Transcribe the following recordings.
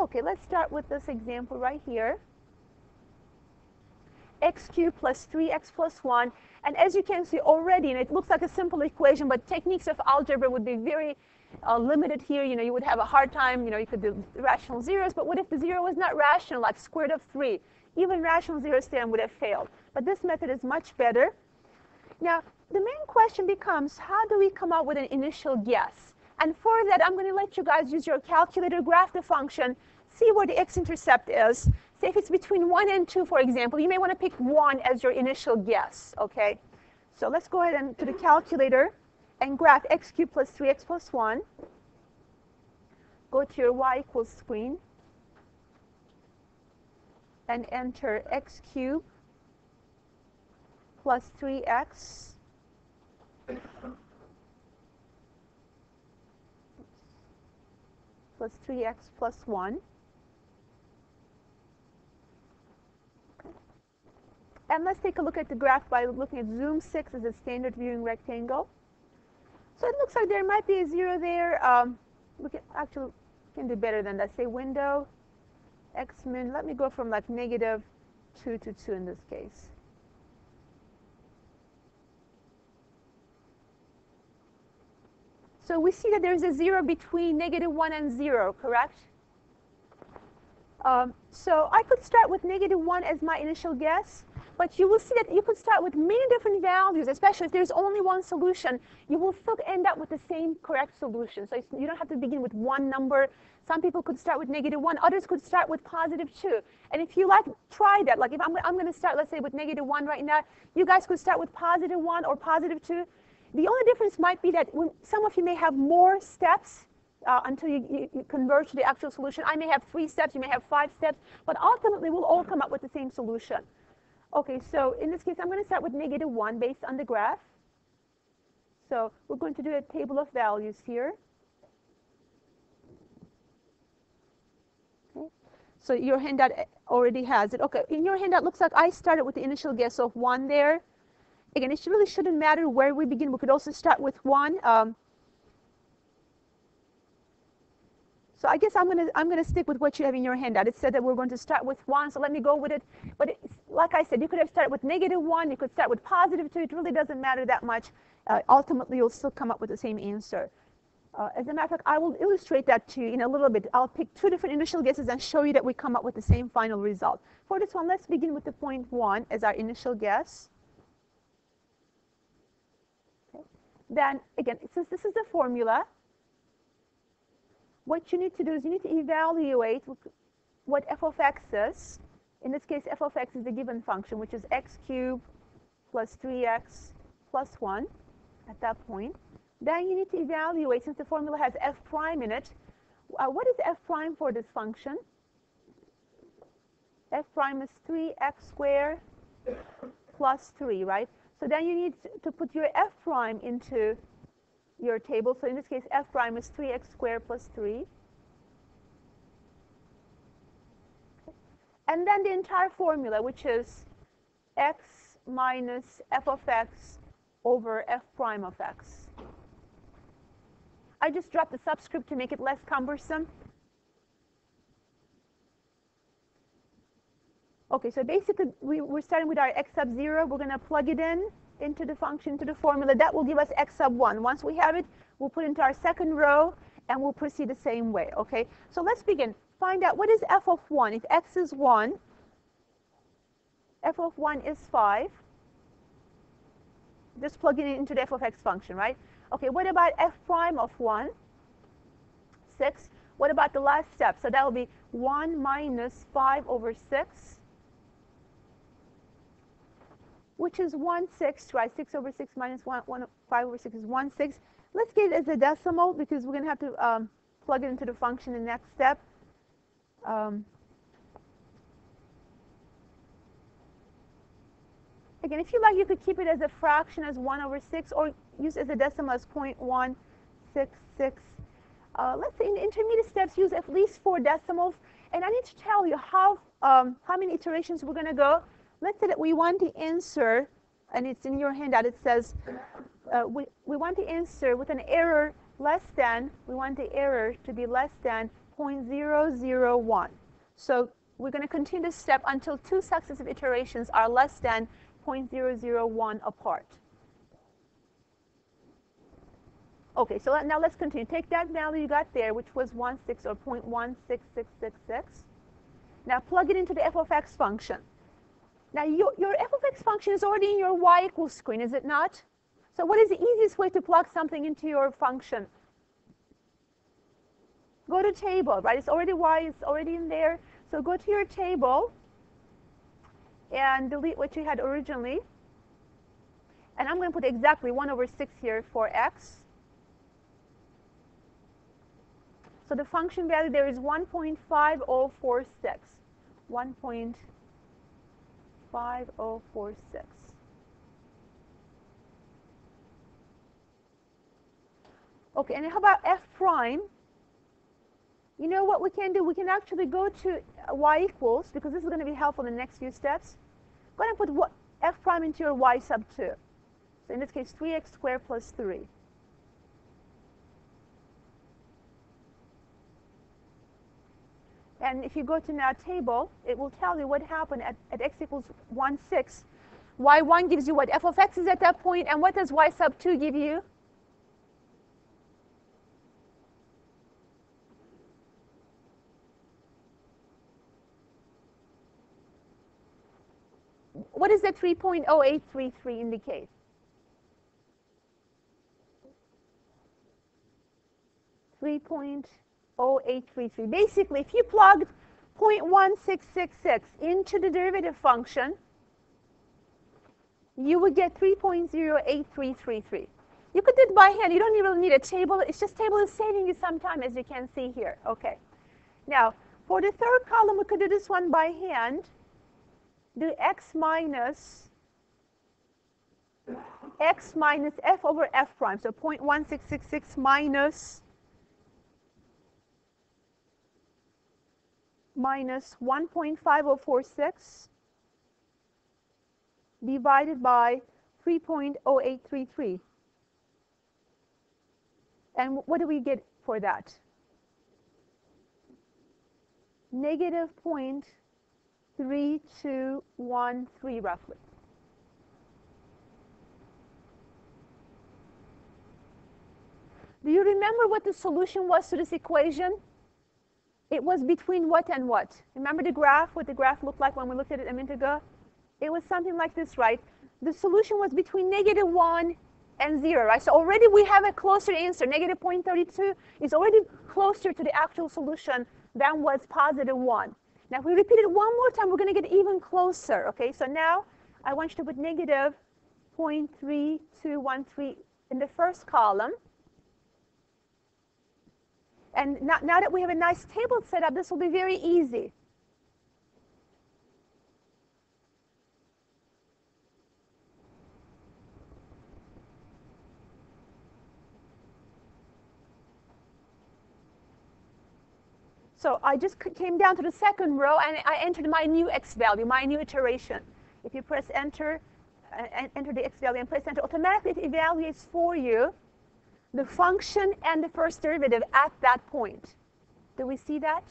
Okay, let's start with this example right here. X cubed plus 3x plus 1. And as you can see already, and it looks like a simple equation, but techniques of algebra would be very limited here. You know, you would have a hard time. You know, you could do rational zeros, but what if the zero was not rational, like square root of 3? Even rational zero theorem would have failed. But this method is much better. Now, the main question becomes, how do we come up with an initial guess? And for that, I'm going to let you guys use your calculator, graph the function, see where the x-intercept is. Say if it's between 1 and 2, for example, you may want to pick 1 as your initial guess, okay? So let's go ahead and to the calculator and graph x cubed plus 3x plus 1. Go to your y equals screen and enter x cubed plus 3x plus 3x plus 1. And let's take a look at the graph by looking at zoom 6 as a standard viewing rectangle. So it looks like there might be a 0 there. We can do better than that. Say window, x min. Let me go from like -2 to 2 in this case. So we see that there's a 0 between -1 and 0, correct? So I could start with -1 as my initial guess. But you will see that you could start with many different values, especially if there's only one solution. You will still end up with the same correct solution. So you don't have to begin with one number. Some people could start with -1. Others could start with +2. And if you like, try that. Like if I'm going to start, let's say, with -1 right now, you guys could start with +1 or +2. The only difference might be that some of you may have more steps until you converge to the actual solution. I may have 3 steps. You may have 5 steps. But ultimately, we'll all come up with the same solution. Okay, so in this case, I'm going to start with -1 based on the graph. So we're going to do a table of values here. Okay. So your handout already has it. Okay, in your handout, looks like I started with the initial guess of 1 there. Again, it really shouldn't matter where we begin. We could also start with 1. So I guess I'm gonna stick with what you have in your handout. It said that we're going to start with 1, so let me go with it. But like I said, you could have started with -1. You could start with +2. It really doesn't matter that much. Ultimately, you'll still come up with the same answer. As a matter of fact, I will illustrate that to you in a little bit. I'll pick 2 different initial guesses and show you that we come up with the same final result. For this one, let's begin with the point 1 as our initial guess. Okay. Then, again, since this is the formula, what you need to do is you need to evaluate what f of x is. In this case, f of x is the given function, which is x cubed plus 3x plus 1 at that point. Then you need to evaluate, since the formula has f prime in it, what is f prime for this function? F prime is 3x squared plus 3, right? So then you need to put your f prime into your table. So in this case, f prime is 3x squared plus 3. And then the entire formula, which is x minus f of x over f prime of x. I just dropped the subscript to make it less cumbersome. Okay, so basically we're starting with our x sub 0. We're going to plug it into the function, into the formula. That will give us x sub 1. Once we have it, we'll put it into our second row, and we'll proceed the same way. Okay, so let's begin. Find out what is f of 1. If x is 1, f of 1 is 5. Just plug it into the f of x function, right? Okay, what about f prime of 1? 6. What about the last step? So that will be 1 minus 5 over 6, which is 1/6, right? 6 over 6 minus 5 over 6 is 1/6. Let's get it as a decimal because we're going to have to plug it into the function in the next step. Again, if you like, you could keep it as a fraction as 1 over 6 or use as a decimal as 0.166. Let's say in the intermediate steps, use at least 4 decimals. And I need to tell you how many iterations we're going to go. Let's say that we want the answer, and it's in your handout. It says we want the answer with an error less than, we want the error to be less than 0.001. So we're going to continue this step until two successive iterations are less than 0.001 apart. Okay, so now let's continue. Take that value you got there, which was 16 or 0.16666. Now plug it into the f of x function. Now your f of x function is already in your y equals screen, is it not? So what is the easiest way to plug something into your function? Go to table, right? It's already y, it's already in there. So go to your table and delete what you had originally. And I'm going to put exactly 1/6 here for x. So the function value there is 1.5046. 1.5046. Okay, and how about f prime? You know what we can do? We can actually go to y equals, because this is going to be helpful in the next few steps. Go ahead and put f prime into your y sub 2. So in this case, 3x squared plus 3. And if you go to now table, it will tell you what happened at x equals 1,6. y1 gives you what? F of x is at that point, and what does y sub 2 give you? What does the 3.0833 indicate? .0833. Basically, if you plugged 0.1666 into the derivative function, you would get 3.08333. You could do it by hand. You don't even need a table. It's just table is saving you some time, as you can see here. Okay. Now, for the third column, we could do this one by hand. Do x minus f over f prime. So 0.1666 minus 1.5046 divided by 3.0833. And what do we get for that? Negative 0.3213 roughly. Do you remember what the solution was to this equation? It was between what and what? Remember the graph, what the graph looked like when we looked at it a minute ago? It was something like this, right? The solution was between -1 and 0, right? So already we have a closer answer. Negative 0.32 is already closer to the actual solution than was positive 1. Now if we repeat it one more time, we're going to get even closer, okay? So now I want you to put negative 0.3213 in the first column. And now that we have a nice table set up, this will be very easy. So I just came down to the second row, and I entered my new x value, my new iteration. If you press enter, enter the x value and press enter, automatically it evaluates for you the function and the first derivative at that point. Do we see that?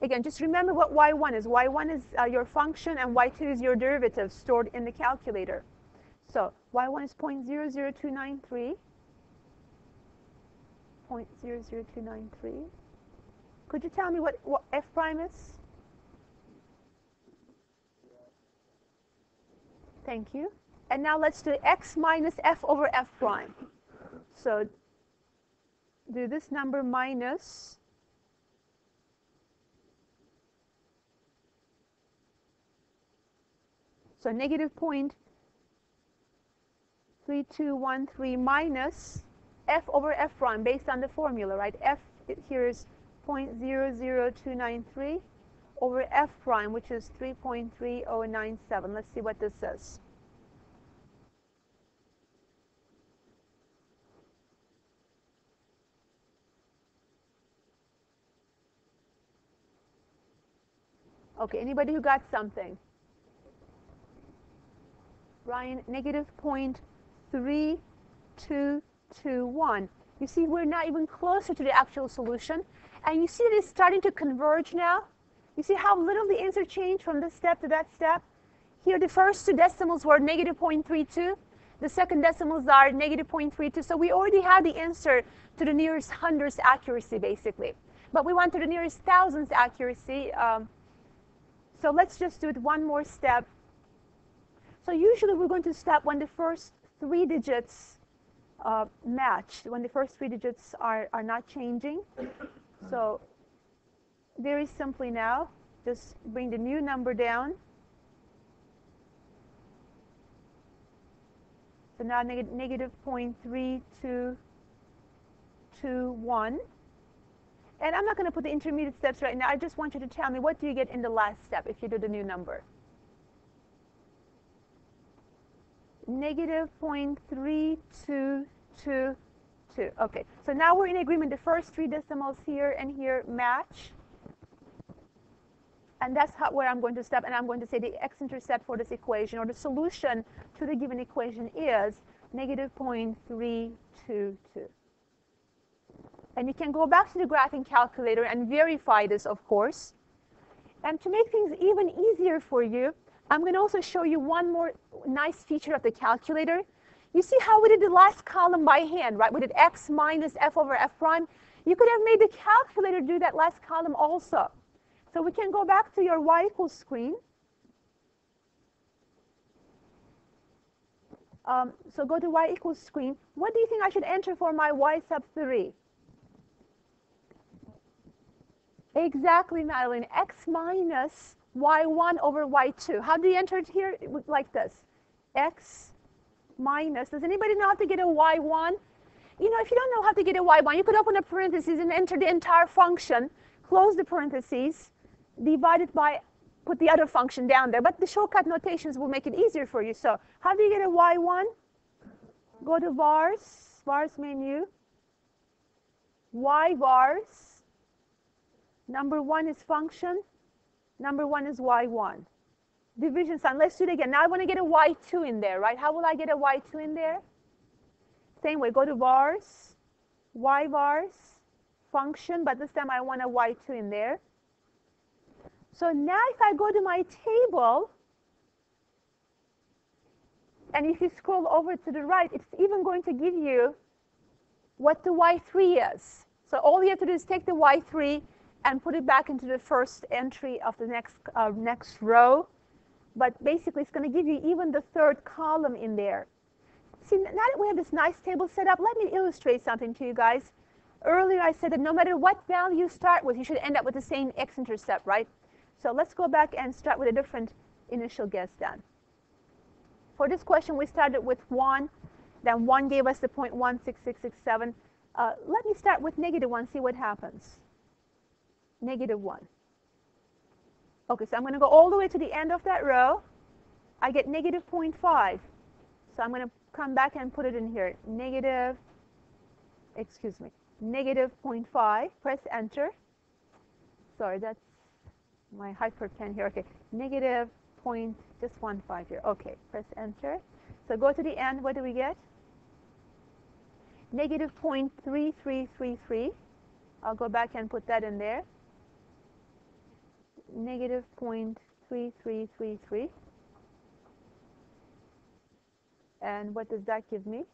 Again, just remember what y1 is. y1 is your function, and y2 is your derivative stored in the calculator. So y1 is 0.00293. 0.00293. Could you tell me what f prime is? Thank you. And now let's do x minus f over f prime. So do this number minus so negative 0.3213 minus f over f prime based on the formula, right? F here is 0.00293 over f prime, which is 3.3097. Let's see what this says. Okay, anybody who got something? Ryan, negative 0.3221. You see, we're not even closer to the actual solution. And you see that it's starting to converge now. You see how little the answer changed from this step to that step? Here, the first two decimals were negative 0.32. The second decimals are negative 0.32. So we already had the answer to the nearest hundredths accuracy, basically. But we want to the nearest thousandths accuracy. So let's just do it one more step. So usually we're going to stop when the first three digits match, when the first three digits are not changing. So very simply now, just bring the new number down. So now negative 0.3221. And I'm not going to put the intermediate steps right now. I just want you to tell me, what do you get in the last step if you do the new number? Negative 0.3222. Okay, so now we're in agreement. The first three decimals here and here match. And that's where I'm going to stop. And I'm going to say the x-intercept for this equation, or the solution to the given equation, is negative 0.322. And you can go back to the graphing calculator and verify this, of course. And to make things even easier for you, I'm going to also show you one more nice feature of the calculator. You see how we did the last column by hand, right? We did x minus f over f prime. You could have made the calculator do that last column also. So we can go back to your y equals screen. So go to y equals screen. What do you think I should enter for my y sub 3? Exactly, Madeline. X minus y1 over y2. How do you enter it here? Like this. X minus. Does anybody know how to get a y1? You know, if you don't know how to get a y1, you could open a parenthesis and enter the entire function, close the parentheses, divide it by, put the other function down there. But the shortcut notations will make it easier for you. So how do you get a y1? Go to vars, vars menu, y vars. Number 1 is function. Number 1 is y1. Division sign. Let's do it again. Now I want to get a y2 in there, right? How will I get a y2 in there? Same way. Go to vars, y vars, function. But this time I want a y2 in there. So now if I go to my table, and if you scroll over to the right, it's even going to give you what the y3 is. So all you have to do is take the y3 and put it back into the first entry of the next row. But basically, it's going to give you even the third column in there. See, now that we have this nice table set up, let me illustrate something to you guys. Earlier, I said that no matter what value you start with, you should end up with the same x-intercept, right? So let's go back and start with a different initial guess then. For this question, we started with 1. Then 1 gave us the 0.16667. Let me start with negative 1, see what happens. Negative 1. Okay, so I'm going to go all the way to the end of that row. I get negative 0.5. So I'm going to come back and put it in here. Negative 0.5. Press enter. Sorry, that's my hyper pen here. Okay, negative 0.15 here. Okay, press enter. So go to the end. What do we get? Negative 0.3333. I'll go back and put that in there. Negative 0.3333. And what does that give me?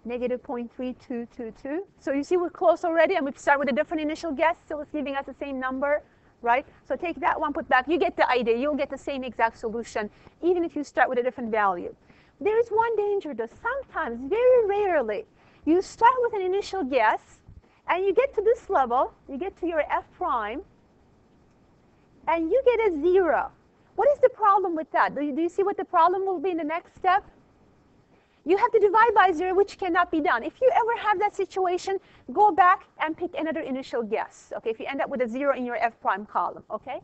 Negative 0.3222. So you see we're close already, and we start with a different initial guess, still it's giving us the same number, right? So take that one, put back. You get the idea. You'll get the same exact solution, even if you start with a different value. There is one danger, though. Sometimes, very rarely, you start with an initial guess, and you get to this level, you get to your f prime, and you get a 0. What is the problem with that? Do you see what the problem will be in the next step? You have to divide by 0, which cannot be done. If you ever have that situation, go back and pick another initial guess. Okay, if you end up with a 0 in your f prime column, okay?